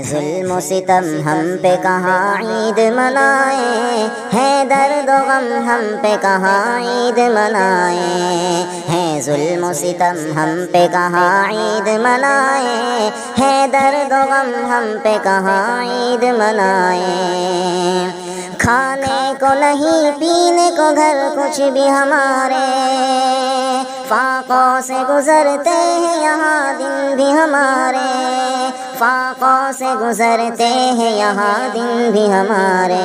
ظلم و ستم ہم پہ کہاں عید منائیں، ہے درد و غم ہم پہ کہاں عید منائیں، ہے ظلم و ستم ہم پہ کہاں عید منائیں، ہے درد و غم ہم پہ کہاں عید منائیں۔ کھانے کو نہیں پینے کو گھر کچھ بھی ہمارے، فاقوں سے گزرتے ہیں یہاں دن بھی ہمارے، فاقوں سے گزرتے ہیں یہاں دن بھی ہمارے۔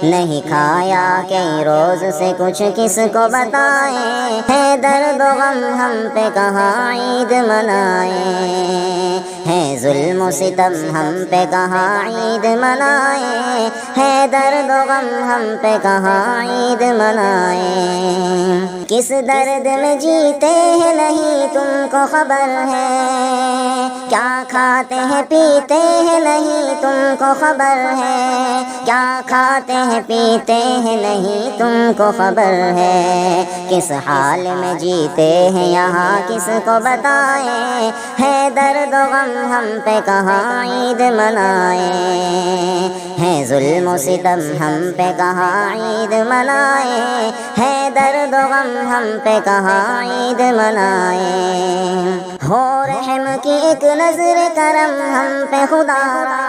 نہیں کھایا کئی روز سے کچھ کس کو بتائیں، ہے درد و غم ہم پہ کہاں عید منائیں، ہے ظلم و ستم ہم پہ کہاں عید منائیں، ہے درد و غم ہم پہ کہاں عید منائیں۔ کس درد میں جیتے ہیں نہیں تم کو خبر ہے، کیا کھاتے ہیں پیتے ہیں نہیں تم کو خبر ہے، کیا کھاتے ہیں پیتے ہیں نہیں تم کو خبر ہے۔ کس حال میں جیتے ہیں یہاں کس کو بتائیں، ہے درد و غم ہم پہ کہاں عید منائیں، ہے ظلم و ستم ہم پہ کہاں عید منائیں، ہے درد و غم ہم پہ کہاں عید منائیں۔ ہو رحم کی ایک نظر کرم ہم پہ خدا را،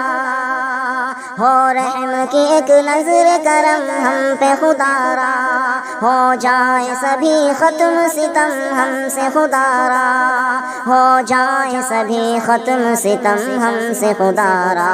ہو رحم کی ایک نظر کرم ہم پہ خدا را، ہو جائے سبھی ختم ستم ہم سے خدا را، ہو جائے سبھی ختم ستم ہم سے خدا را۔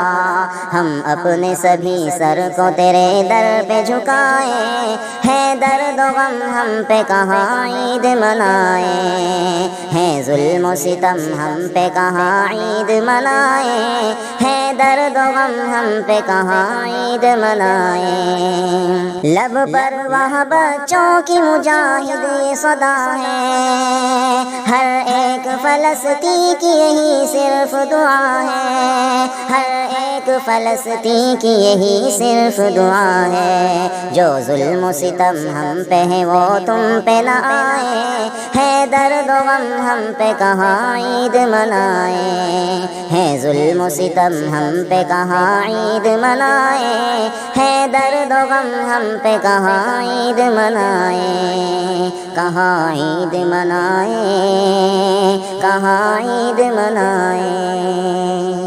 ہم اپنے سبھی سر کو تیرے در پہ جھکائیں، ہے درد و غم ہم پہ کہاں عید منائیں، ہے ظلم و ستم ہم پہ کہاں عید منائیں، ہے درد و غم ہم پہ کہاں عید منائیں۔ لب پر وہاں بچوں کی مجاہد یہ صدا ہے، ہر ایک فلسطین کی یہی صرف دعا ہے، ہر ایک فلسطین کی یہی صرف دعا ہے۔ جو ظلم و ستم ہم پہ ہے وہ تم پہ نہ آئے، ہے درد و غم ہم پہ کہاں عید منائیں، ہے ظلم و ستم ہم پہ کہاں عید منائیں، ہے درد و غم ہم پہ کہاں عید منائیں، کہاں عید منائیں، کہاں عید منائیں۔